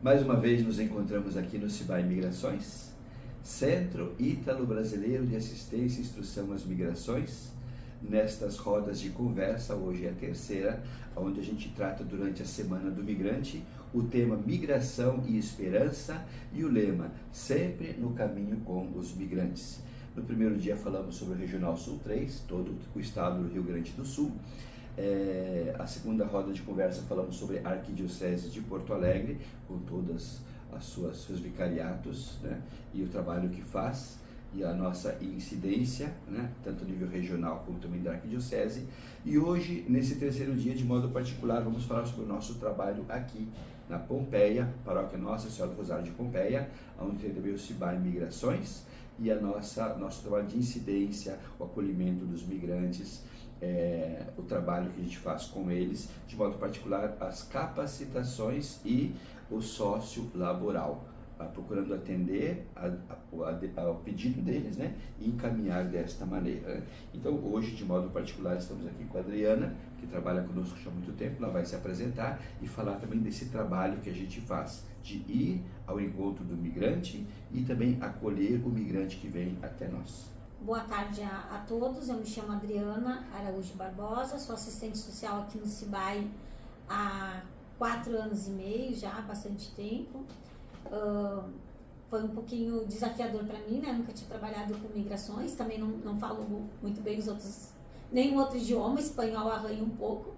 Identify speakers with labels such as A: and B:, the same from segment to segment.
A: Mais uma vez nos encontramos aqui no Cibai Migrações, Centro Ítalo-Brasileiro de Assistência e Instrução às Migrações. Nestas rodas de conversa, hoje é a terceira, onde a gente trata durante a Semana do Migrante o tema Migração e Esperança e o lema Sempre no Caminho com os Migrantes. No primeiro dia falamos sobre o Regional Sul 3, todo o estado do Rio Grande do Sul. A segunda roda de conversa falamos sobre a Arquidiocese de Porto Alegre, com todas as seus vicariatos, né, e o trabalho que faz e a nossa incidência, né, tanto a nível regional como também da Arquidiocese. E hoje, nesse terceiro dia, de modo particular, vamos falar sobre o nosso trabalho aqui na Pompeia, Paróquia Nossa Senhora do Rosário de Pompeia, onde tem também o Cibai Migrações e nosso trabalho de incidência, o acolhimento dos migrantes, o trabalho que a gente faz com eles, de modo particular as capacitações e o sócio laboral, procurando atender ao pedido deles, né, e encaminhar desta maneira, né? Então hoje, de modo particular, estamos aqui com a Adriana, que trabalha conosco já há muito tempo. Ela vai se apresentar e falar também desse trabalho que a gente faz, de ir ao encontro do migrante e também acolher o migrante que vem até nós.
B: Boa tarde a todos, eu me chamo Adriana Araújo Barbosa, sou assistente social aqui no Cibai há 4 anos e meio já, há bastante tempo. Foi um pouquinho desafiador para mim, né? Nunca tinha trabalhado com migrações, também não falo muito bem nenhum outro idioma, espanhol arranho um pouco,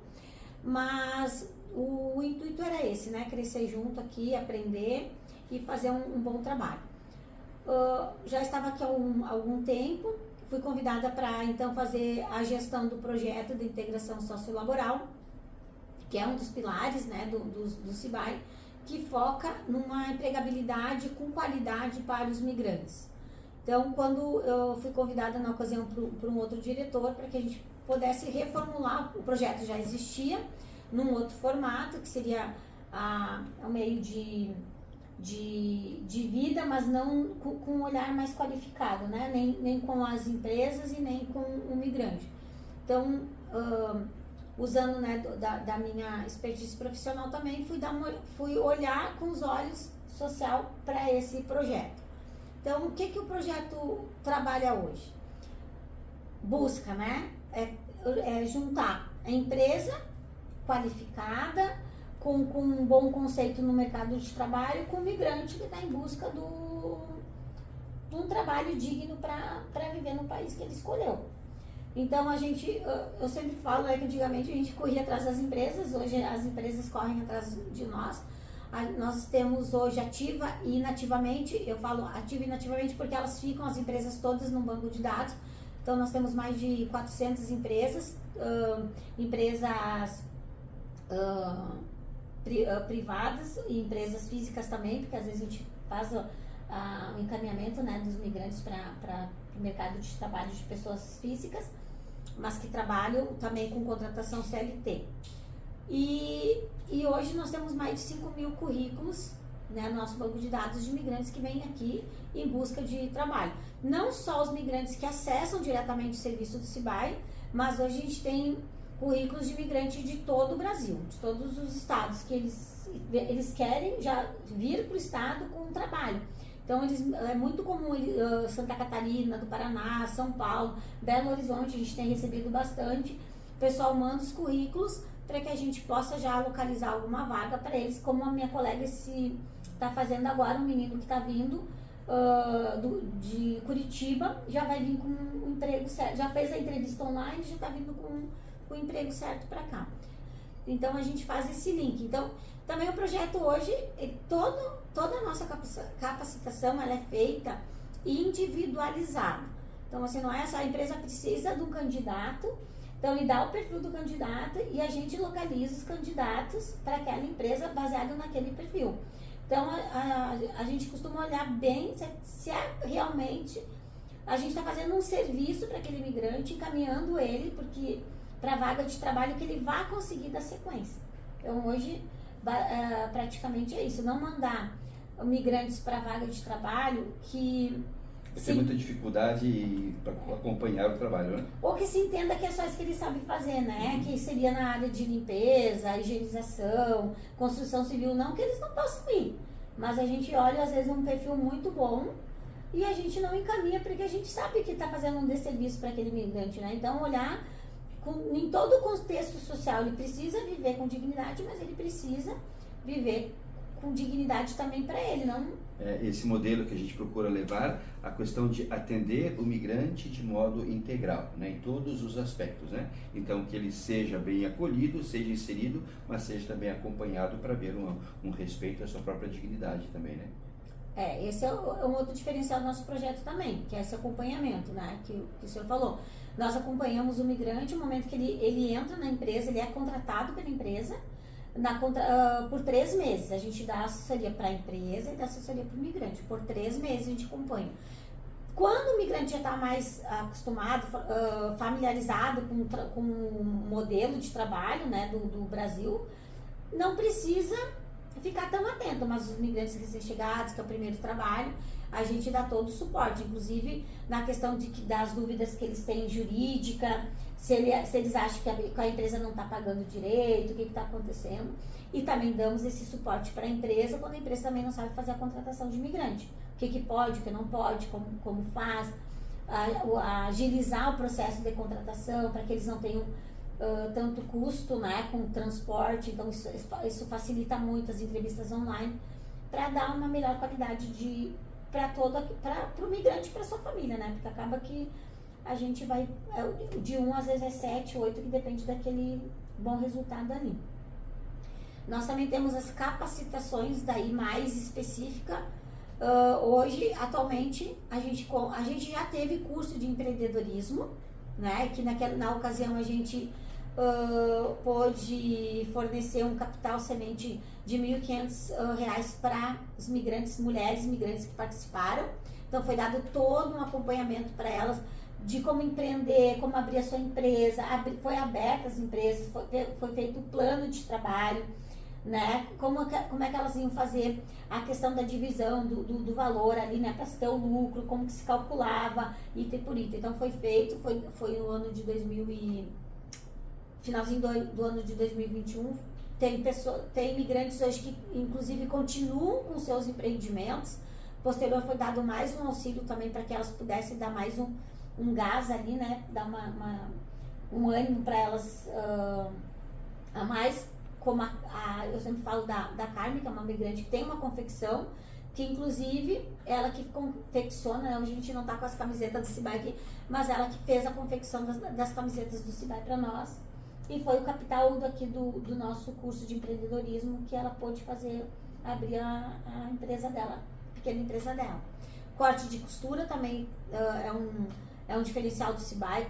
B: mas o intuito era esse, né? Crescer junto aqui, aprender e fazer um bom trabalho. Já estava aqui há algum tempo, fui convidada para então fazer a gestão do projeto de integração sociolaboral, que é um dos pilares, né, do Cibai, que foca numa empregabilidade com qualidade para os migrantes. Então, quando eu fui convidada na ocasião por um outro diretor, para que a gente pudesse reformular, o projeto já existia, num outro formato, que seria o meio de vida, mas não com um olhar mais qualificado, né? Nem com as empresas e nem com o migrante. Então, usando, né, da minha expertise profissional também, fui olhar com os olhos social para esse projeto. Então, o que o projeto trabalha hoje? Busca, né, juntar a empresa qualificada, com um bom conceito no mercado de trabalho, com o migrante que está em busca de um trabalho digno para viver no país que ele escolheu. Então, eu sempre falo, que antigamente a gente corria atrás das empresas, hoje as empresas correm atrás de nós. Nós temos hoje ativa e inativamente, eu falo ativa e inativamente porque elas ficam, as empresas todas, num banco de dados. Então, nós temos mais de 400 empresas, privadas e empresas físicas também, porque às vezes a gente faz o encaminhamento, né, dos migrantes para o mercado de trabalho de pessoas físicas, mas que trabalham também com contratação CLT. E hoje nós temos mais de 5.000 currículos, né, no nosso banco de dados de migrantes que vêm aqui em busca de trabalho. Não só os migrantes que acessam diretamente o serviço do Cibai, mas hoje a gente tem currículos de imigrante de todo o Brasil, de todos os estados, que eles querem já vir para o estado com trabalho. Então, é muito comum Santa Catarina, do Paraná, São Paulo, Belo Horizonte, a gente tem recebido bastante. O pessoal manda os currículos para que a gente possa já localizar alguma vaga para eles, como a minha colega está fazendo agora, um menino que está vindo de Curitiba, já vai vir com um emprego certo, já fez a entrevista online, já está vindo com o emprego certo para cá. Então a gente faz esse link. Então também o projeto hoje, toda a nossa capacitação, ela é feita individualizada. Então assim, não é só, a empresa precisa de um candidato, então ele dá o perfil do candidato e a gente localiza os candidatos para aquela empresa baseado naquele perfil. Então a gente costuma olhar bem se realmente a gente está fazendo um serviço para aquele imigrante, encaminhando ele para a vaga de trabalho que ele vai conseguir dar sequência. Então hoje praticamente é isso, não mandar migrantes para a vaga de trabalho que
A: tem muita dificuldade para acompanhar o trabalho, né?
B: Ou que se entenda que é só isso que ele sabe fazer, né? Que seria na área de limpeza, higienização, construção civil, não que eles não possam ir. mas a gente olha às vezes um perfil muito bom e a gente não encaminha porque a gente sabe que está fazendo um desserviço para aquele migrante, né? Então olhar em todo o contexto social, ele precisa viver com dignidade, mas ele precisa viver com dignidade também para ele, não?
A: Esse modelo que a gente procura levar, a questão de atender o migrante de modo integral, né, em todos os aspectos, né? Então, que ele seja bem acolhido, seja inserido, mas seja também acompanhado para ver um respeito à sua própria dignidade também, né?
B: Esse é um outro diferencial do nosso projeto também, que é esse acompanhamento, né, que o senhor falou. Nós acompanhamos o migrante no momento que ele entra na empresa, ele é contratado pela empresa, por 3 meses. A gente dá assessoria para a empresa e dá assessoria para o migrante. Por 3 meses a gente acompanha. Quando o migrante já está mais acostumado, familiarizado com o modelo de trabalho, né, do Brasil, não precisa ficar tão atento, mas os migrantes recém-chegados, que é o primeiro trabalho, a gente dá todo o suporte, inclusive na questão das dúvidas que eles têm jurídica, se eles acham que a empresa não está pagando direito, o que está acontecendo. E também damos esse suporte para a empresa quando a empresa também não sabe fazer a contratação de imigrante. O que pode, o que não pode, como faz, agilizar o processo de contratação para que eles não tenham tanto custo, né, com transporte. Então isso facilita muito as entrevistas online para dar uma melhor qualidade para o migrante e para sua família, né? Porque acaba que a gente vai, de 1 às vezes é 7, 8, que depende daquele bom resultado ali. Nós também temos as capacitações daí mais específica. Hoje, atualmente, a gente já teve curso de empreendedorismo, né? Que na ocasião a gente pôde fornecer um capital semente de R$ 1.500 para as mulheres migrantes que participaram. Então foi dado todo um acompanhamento para elas de como empreender, como abrir a sua empresa, foi aberta as empresas, foi feito um plano de trabalho, né? Como é que elas iam fazer a questão da divisão do valor ali, né? Para ter o lucro, como que se calculava, item por item. Então foi feito, foi no ano de finalzinho do ano de 2021. Tem imigrantes hoje que inclusive continuam com seus empreendimentos. Posterior foi dado mais um auxílio também para que elas pudessem dar mais um gás ali, né? Dar um ânimo para elas a mais. Como eu sempre falo da Carmen, que é uma migrante que tem uma confecção, que inclusive ela que confecciona, né? Hoje a gente não tá com as camisetas do Cibai aqui, mas ela que fez a confecção das camisetas do Cibai para nós. E foi o capital daqui do nosso curso de empreendedorismo que ela pôde abrir a empresa dela, a pequena empresa dela. Corte de costura também é um diferencial do Cibai.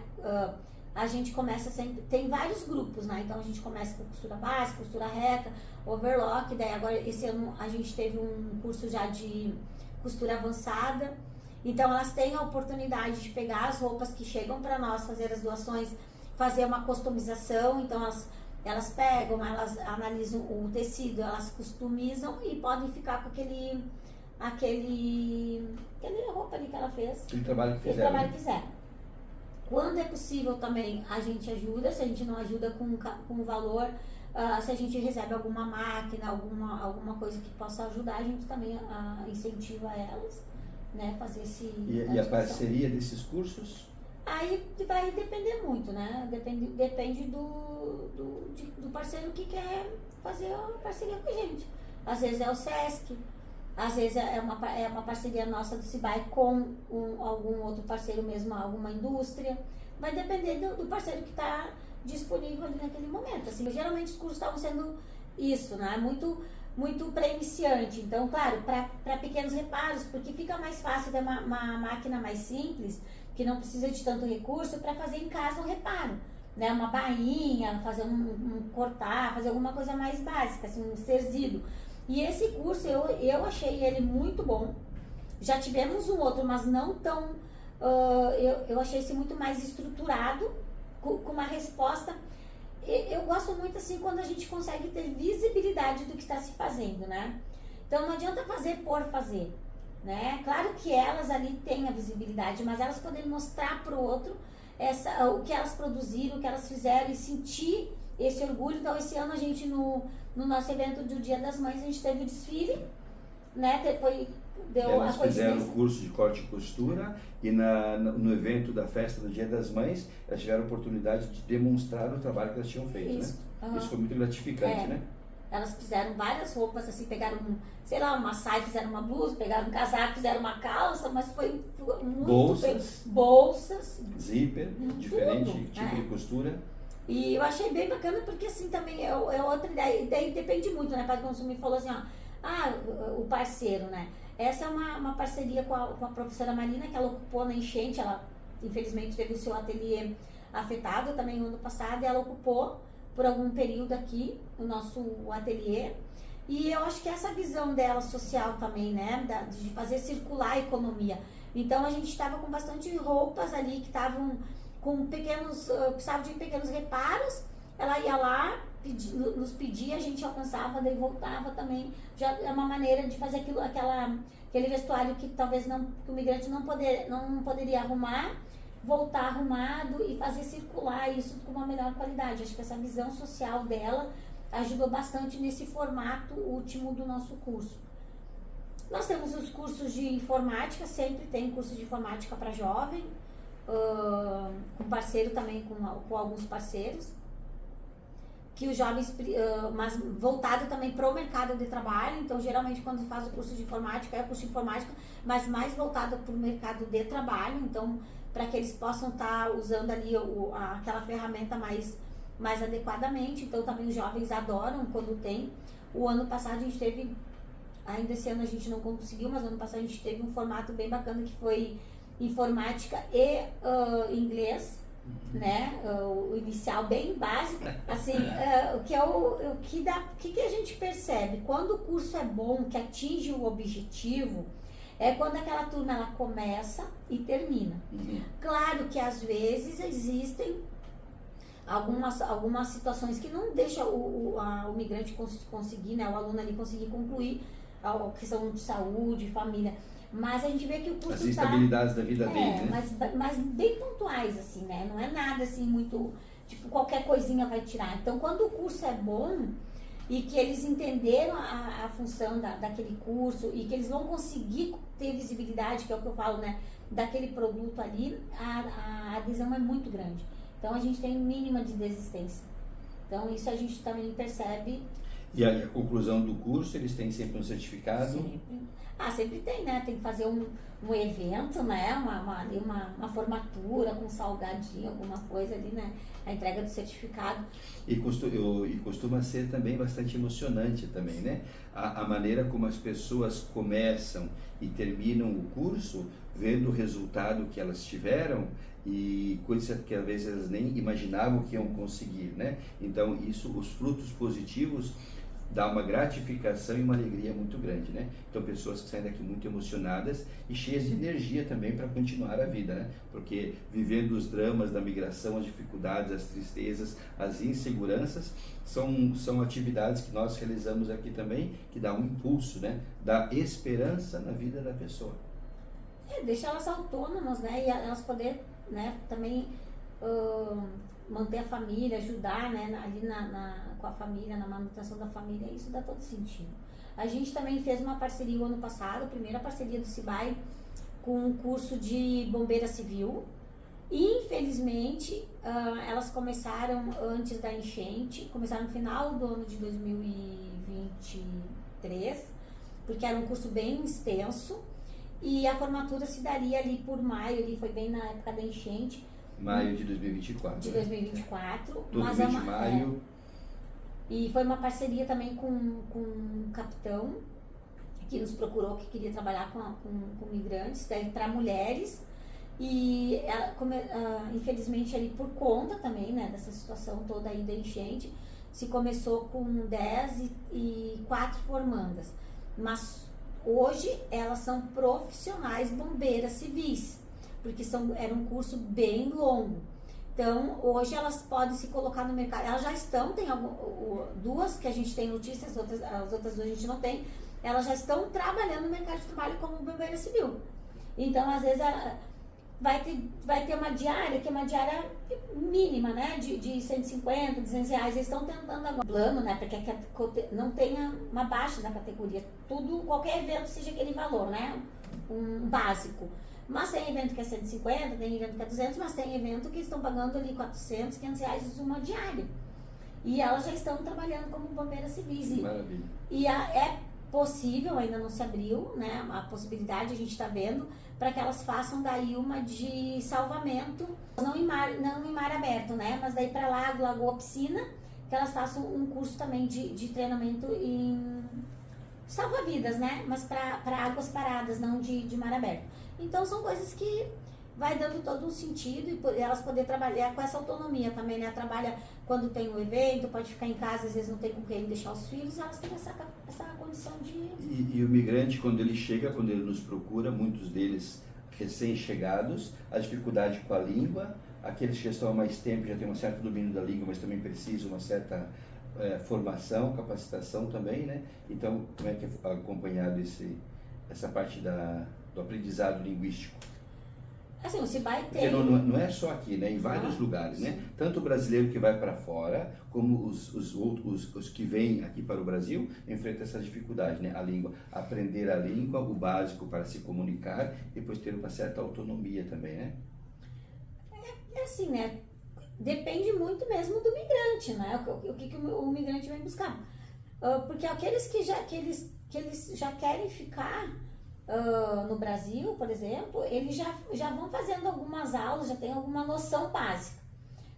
B: A gente começa sempre, tem vários grupos, né? Então a gente começa com costura básica, costura reta, overlock. Daí agora esse ano a gente teve um curso já de costura avançada. Então elas têm a oportunidade de pegar as roupas que chegam para nós, fazer as doações, fazer uma customização. Então elas pegam, elas analisam o tecido, elas customizam e podem ficar com aquele roupa ali que ela fez.
A: Aquele trabalho que
B: fizeram. Quando é possível também a gente ajuda, se a gente não ajuda com valor, se a gente recebe alguma máquina, alguma coisa que possa ajudar, a gente também incentiva elas, né, fazer esse...
A: E a parceria desses cursos?
B: Aí vai depender muito, né? Depende do parceiro que quer fazer a parceria com a gente. Às vezes é o SESC, às vezes é uma parceria nossa do Cibai com algum outro parceiro mesmo, alguma indústria. Vai depender do parceiro que está disponível ali naquele momento. Assim, geralmente os cursos estavam sendo isso, né? Muito, muito para iniciante. Então, claro, para pequenos reparos, porque fica mais fácil ter uma máquina mais simples, que não precisa de tanto recurso, para fazer em casa um reparo. Né? Uma bainha, fazer cortar, fazer alguma coisa mais básica, assim, um cerzido. E esse curso, eu achei ele muito bom. Já tivemos um outro, mas não tão... eu achei esse muito mais estruturado, com uma resposta. Eu gosto muito, assim, quando a gente consegue ter visibilidade do que está se fazendo, né? Então, não adianta fazer por fazer, né? Claro que elas ali têm a visibilidade, mas elas poderem mostrar para o outro o que elas produziram, o que elas fizeram e sentir esse orgulho. Então, esse ano a gente, no nosso evento do Dia das Mães, a gente teve o desfile né, deu
A: Elas
B: a coincidência.
A: fizeram o curso de corte e costura e no evento da festa do Dia das Mães, elas tiveram a oportunidade de demonstrar o trabalho que elas tinham feito,
B: Isso.
A: né? Isso foi muito gratificante, né?
B: Elas fizeram várias roupas, assim, pegaram, sei lá, uma saia, fizeram uma blusa, pegaram um casaco, fizeram uma calça, mas foi muito
A: Bolsas.
B: bem. Bolsas.
A: Zíper, diferente tipo de costura.
B: E eu achei bem bacana porque, assim, também é outra ideia. E daí depende muito, né? O Pai do Consumir falou assim, o parceiro, né? Essa é uma parceria com a professora Marina, que ela ocupou na enchente. Ela, infelizmente, teve o seu ateliê afetado também no ano passado, e ela ocupou por algum período aqui o nosso ateliê. E eu acho que essa visão dela social também, né, de fazer circular a economia. Então a gente estava com bastante roupas ali que estavam com precisavam de pequenos reparos. Ela ia lá, nos pedia, a gente alcançava, daí voltava também. Já é uma maneira de fazer aquele vestuário que talvez que o migrante não poderia arrumar, voltar arrumado e fazer circular isso com uma melhor qualidade. Acho que essa visão social dela ajudou bastante nesse formato último do nosso curso. Nós temos os cursos de informática, sempre tem curso de informática para jovem, com parceiro também, com alguns parceiros, que os jovens, mas voltado também para o mercado de trabalho. Então geralmente quando faz o curso de informática, é o curso de informática, mas mais voltado para o mercado de trabalho, então para que eles possam estar usando ali aquela ferramenta mais adequadamente. Então também os jovens adoram quando tem. O ano passado a gente teve, ainda esse ano a gente não conseguiu, mas no ano passado a gente teve um formato bem bacana que foi informática e inglês, né? O inicial bem básico. Assim, o que a gente percebe? Quando o curso é bom, que atinge o objetivo, é quando aquela turma ela começa e termina. Claro que às vezes existem algumas situações que não deixam o migrante conseguir, né, o aluno ali conseguir concluir a questão de saúde, família. Mas a gente vê que o curso
A: as instabilidades da vida dele, né?
B: mas bem pontuais, assim, né? Não é nada assim muito, tipo, qualquer coisinha vai tirar. Então, quando o curso é bom e que eles entenderam a função daquele curso e que eles vão conseguir ter visibilidade, que é o que eu falo, né? Daquele produto ali, a adesão é muito grande. Então, a gente tem mínima de desistência. Então, isso a gente também percebe.
A: E a conclusão do curso, eles têm sempre um certificado?
B: Sempre. Sempre tem, né? Tem que fazer um evento, né? Uma formatura com salgadinho, alguma coisa ali, né? A entrega do certificado.
A: E costuma ser também bastante emocionante também, né? A maneira como as pessoas começam e terminam o curso, vendo o resultado que elas tiveram e coisas que às vezes elas nem imaginavam que iam conseguir, né? Então os frutos positivos dá uma gratificação e uma alegria muito grande, né? Então pessoas que saem daqui muito emocionadas e cheias de energia também para continuar a vida, né? Porque vivendo os dramas da migração, as dificuldades, as tristezas, as inseguranças, são atividades que nós realizamos aqui também, que dá um impulso, né? Dá esperança na vida da pessoa.
B: Deixa elas autônomas, né? E elas poderem, né, também manter a família, ajudar, né, ali com a família, na manutenção da família, isso dá todo sentido. A gente também fez uma parceria o ano passado, a primeira parceria do CIBAI, com um curso de bombeira civil. Infelizmente, elas começaram antes da enchente, começaram no final do ano de 2023, porque era um curso bem extenso, e a formatura se daria ali por maio, ali foi bem na época da enchente.
A: Maio de 2024.
B: De 2024.
A: Todo mês de maio.
B: E foi uma parceria também com um capitão que nos procurou, que queria trabalhar com migrantes, para mulheres. E infelizmente ali por conta também, né, dessa situação toda aí da enchente, se começou com 10 e 4 formandas. Mas hoje elas são profissionais bombeiras civis, porque era um curso bem longo. Então, hoje elas podem se colocar no mercado. Elas já estão, tem duas que a gente tem notícias, as outras duas a gente não tem. Elas já estão trabalhando no mercado de trabalho como bombeira civil. Então, às vezes, vai ter uma diária, que é uma diária mínima, né, de 150, 200 reais. Eles estão tentando agora plano, né, porque não tenha uma baixa da categoria. Tudo, qualquer evento seja aquele valor, né, um básico. Mas tem evento que é 150, tem evento que é 200, mas tem evento que estão pagando ali 400, 500 reais uma diária. E elas já estão trabalhando como bombeiras civis.
A: Maravilha.
B: E é possível, ainda não se abriu, né, a possibilidade, a gente está vendo, para que elas façam daí uma de salvamento, não em mar aberto, né, mas daí para lago, lagoa, piscina, que elas façam um curso também de treinamento em salva-vidas, né, mas para águas paradas, não de mar aberto. Então são coisas que vai dando todo um sentido e elas poder trabalhar com essa autonomia também, né? Trabalha quando tem um evento, pode ficar em casa, às vezes não tem com quem deixar os filhos, elas têm essa condição de...
A: E o migrante, quando ele chega, quando ele nos procura, muitos deles recém-chegados, a dificuldade com a língua, aqueles que estão há mais tempo já têm um certo domínio da língua, mas também precisam uma certa formação, capacitação também, né? Então, como é que é acompanhado essa parte do aprendizado linguístico?
B: Assim, o CIBAI
A: Porque
B: tem...
A: não é só aqui, né? Em vários lugares, né? Tanto o brasileiro que vai para fora, como os que vêm aqui para o Brasil, enfrentam essa dificuldade, né? A língua, aprender a língua, o básico para se comunicar, e depois ter uma certa autonomia também, né?
B: É assim, né? Depende muito mesmo do migrante, né? O que o migrante vem buscar. Porque aqueles que eles já querem ficar... no Brasil, por exemplo, eles já vão fazendo algumas aulas, já tem alguma noção básica,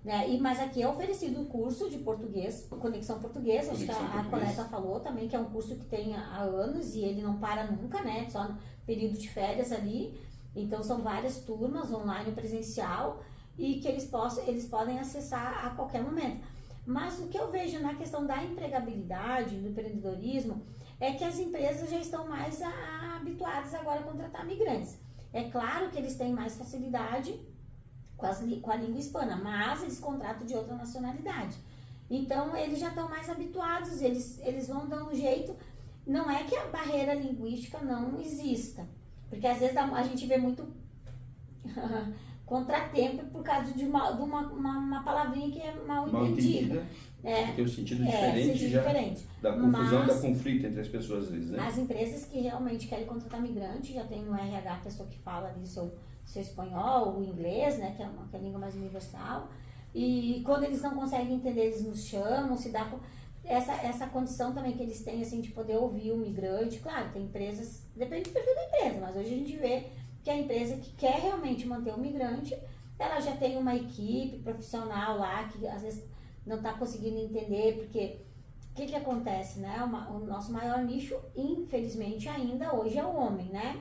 B: né? Mas aqui é oferecido o curso de português, Conexão Portuguesa, acho que a colega falou também, que é um curso que tem há anos e ele não para nunca, né? Só no período de férias ali. Então são várias turmas, online e presencial, e que eles podem acessar a qualquer momento. Mas o que eu vejo na questão da empregabilidade, do empreendedorismo, é que as empresas já estão mais habituadas agora a contratar migrantes. É claro que eles têm mais facilidade com a língua hispana, mas eles contratam de outra nacionalidade. Então, eles já estão mais habituados, eles vão dando um jeito. Não é que a barreira linguística não exista, porque às vezes a gente vê muito contratempo por causa de uma palavrinha que é mal entendida.
A: Tem um sentido diferente,
B: diferente.
A: Da confusão, da conflito entre as pessoas, às vezes, né?
B: As empresas que realmente querem contratar migrante, já tem no RH a pessoa que fala ali seu espanhol, o inglês, né, que é a língua mais universal, e quando eles não conseguem entender, eles nos chamam, se dá essa condição também que eles têm, assim, de poder ouvir o migrante. Claro, tem empresas, depende do perfil da empresa, mas hoje a gente vê que a empresa que quer realmente manter o migrante, ela já tem uma equipe profissional lá, que às vezes não está conseguindo entender, porque o que acontece, né? O nosso maior nicho, infelizmente, ainda hoje é o homem, né?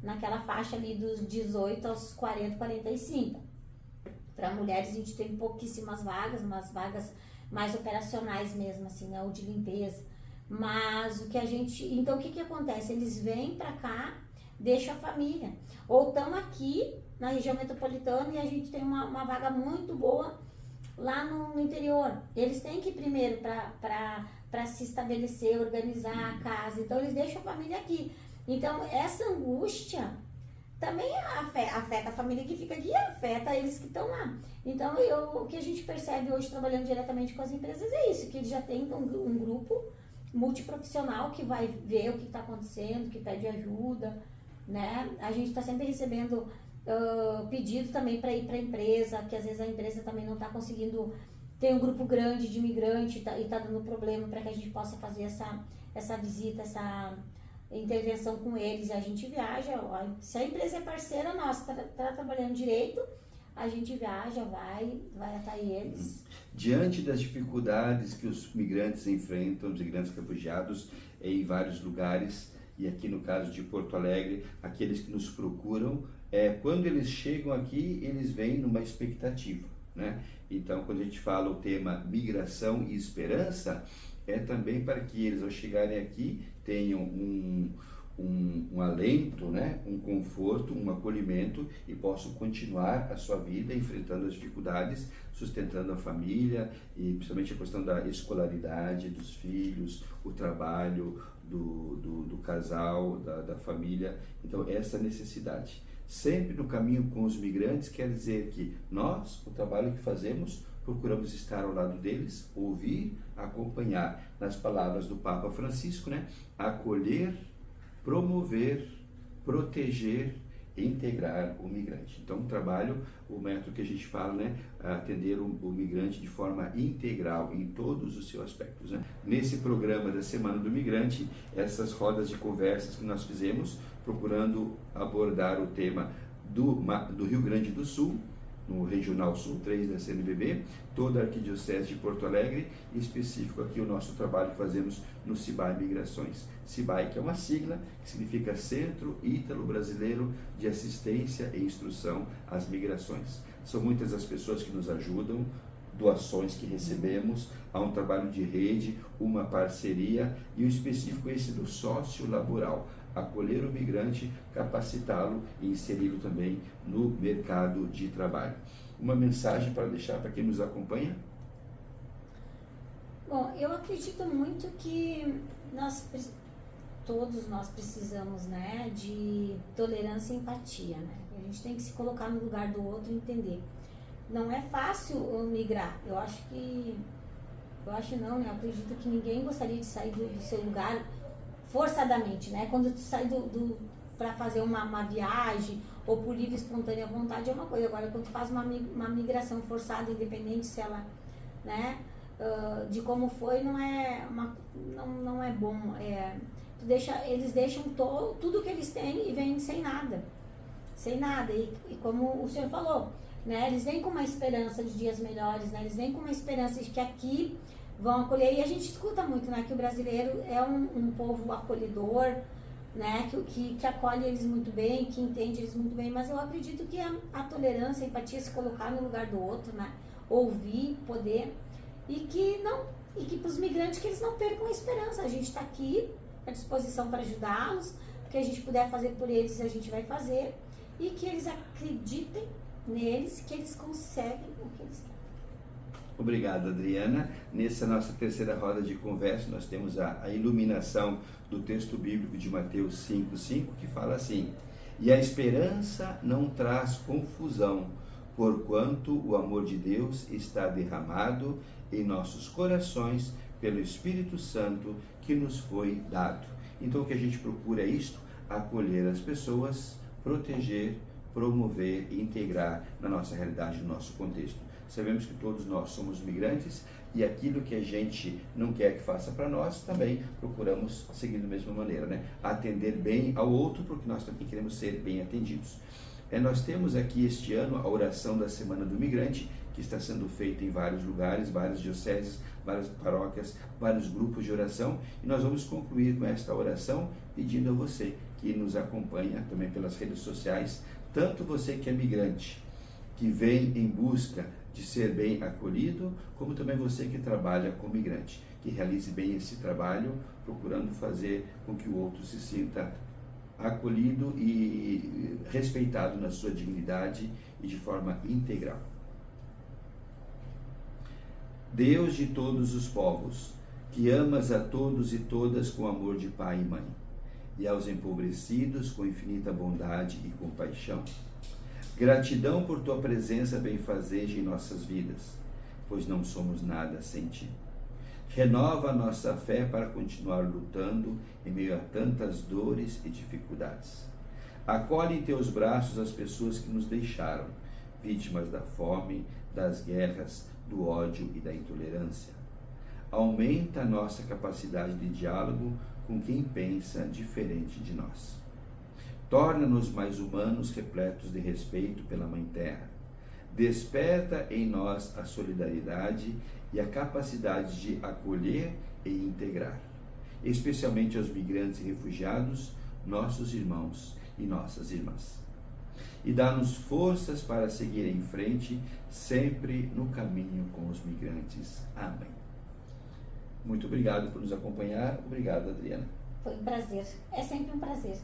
B: Naquela faixa ali dos 18 aos 40, 45. Para mulheres a gente tem pouquíssimas vagas, umas vagas mais operacionais mesmo, assim, né? Ou de limpeza. Mas então o que acontece? Eles vêm para cá, deixam a família. Ou estão aqui na região metropolitana e a gente tem uma vaga muito boa lá no interior. Eles têm que ir primeiro para se estabelecer, organizar a casa. Então eles deixam a família aqui. Então essa angústia também afeta a família que fica aqui e afeta eles que estão lá. Então o que a gente percebe hoje trabalhando diretamente com as empresas é isso, que eles já têm um grupo multiprofissional que vai ver o que está acontecendo, que pede ajuda, né? A gente está sempre recebendo pedido também para ir para a empresa, que às vezes a empresa também não está conseguindo ter um grupo grande de imigrante e está dando problema, para que a gente possa fazer essa visita, essa intervenção com eles. A gente viaja, se a empresa é parceira nossa, está trabalhando direito, a gente viaja, vai até eles.
A: Diante das dificuldades que os migrantes enfrentam, os migrantes refugiados em vários lugares, e aqui no caso de Porto Alegre, aqueles que nos procuram, quando eles chegam aqui, eles vêm numa expectativa, né? Então, quando a gente fala o tema migração e esperança, é também para que eles, ao chegarem aqui, tenham um alento, né? Um conforto, um acolhimento e possam continuar a sua vida enfrentando as dificuldades, sustentando a família e principalmente a questão da escolaridade dos filhos, o trabalho do casal, da família. Então, essa necessidade. sempre no caminho com os migrantes, quer dizer que nós, o trabalho que fazemos, procuramos estar ao lado deles, ouvir, acompanhar, nas palavras do Papa Francisco, né? Acolher, promover, proteger, integrar o migrante. Então, o trabalho, o método que a gente fala, né, atender o migrante de forma integral em todos os seus aspectos, né? Nesse programa da Semana do Migrante, essas rodas de conversas que nós fizemos, procurando abordar o tema do Rio Grande do Sul, no Regional Sul 3 da CNBB, toda a Arquidiocese de Porto Alegre, e específico aqui o nosso trabalho que fazemos no CIBAI Migrações. CIBAI, que é uma sigla, que significa Centro Ítalo-Brasileiro de Assistência e Instrução às Migrações. São muitas as pessoas que nos ajudam, doações que recebemos, há um trabalho de rede, uma parceria, e o específico esse do sócio laboral, acolher o migrante, capacitá-lo e inseri-lo também no mercado de trabalho. Uma mensagem para deixar para quem nos acompanha?
B: Bom, eu acredito muito que todos nós precisamos, né, de tolerância e empatia, né? A gente tem que se colocar no lugar do outro e entender. Não é fácil migrar. Eu acho não, né? Eu acredito que ninguém gostaria de sair do seu lugar forçadamente, né? Quando tu sai para fazer uma viagem ou por livre e espontânea vontade é uma coisa. Agora, quando tu faz uma migração forçada, independente se ela, né, de como foi, não é bom. Eles deixam tudo que eles têm e vêm sem nada. E como o senhor falou, né? Eles vêm com uma esperança de dias melhores, né? Eles vêm com uma esperança de que aqui vão acolher, e a gente escuta muito, né, que o brasileiro é um povo acolhedor, né, que acolhe eles muito bem, que entende eles muito bem, mas eu acredito que a tolerância, a empatia, se colocar no lugar do outro, né, ouvir, poder, e que para os migrantes que eles não percam a esperança. A gente está aqui à disposição para ajudá-los, o que a gente puder fazer por eles a gente vai fazer, e que eles acreditem neles, que eles conseguem o que eles querem.
A: Obrigado, Adriana. Nessa nossa terceira roda de conversa, nós temos a iluminação do texto bíblico de Mateus 5,5, que fala assim: e a esperança não traz confusão, porquanto o amor de Deus está derramado em nossos corações pelo Espírito Santo que nos foi dado. Então, o que a gente procura é isto: acolher as pessoas, proteger, promover e integrar na nossa realidade, no nosso contexto. Sabemos que todos nós somos migrantes e aquilo que a gente não quer que faça para nós, também procuramos seguir da mesma maneira, né? Atender bem ao outro, porque nós também queremos ser bem atendidos. Nós temos aqui este ano a oração da Semana do Migrante, que está sendo feita em vários lugares, várias dioceses, várias paróquias, vários grupos de oração, e nós vamos concluir com esta oração pedindo a você que nos acompanha também pelas redes sociais, tanto você que é migrante, que vem em busca de ser bem acolhido, como também você que trabalha com migrante, que realize bem esse trabalho, procurando fazer com que o outro se sinta acolhido e respeitado na sua dignidade e de forma integral. Deus de todos os povos, que amas a todos e todas com amor de pai e mãe, e aos empobrecidos com infinita bondade e compaixão, gratidão por tua presença benfazeja em nossas vidas, pois não somos nada sem ti. Renova a nossa fé para continuar lutando em meio a tantas dores e dificuldades. Acolhe em teus braços as pessoas que nos deixaram, vítimas da fome, das guerras, do ódio e da intolerância. Aumenta a nossa capacidade de diálogo com quem pensa diferente de nós. Torna-nos mais humanos, repletos de respeito pela Mãe Terra. Desperta em nós a solidariedade e a capacidade de acolher e integrar, especialmente aos migrantes e refugiados, nossos irmãos e nossas irmãs. E dá-nos forças para seguir em frente, sempre no caminho com os migrantes. Amém. Muito obrigado por nos acompanhar. Obrigado, Adriana.
B: Foi um prazer. É sempre um prazer.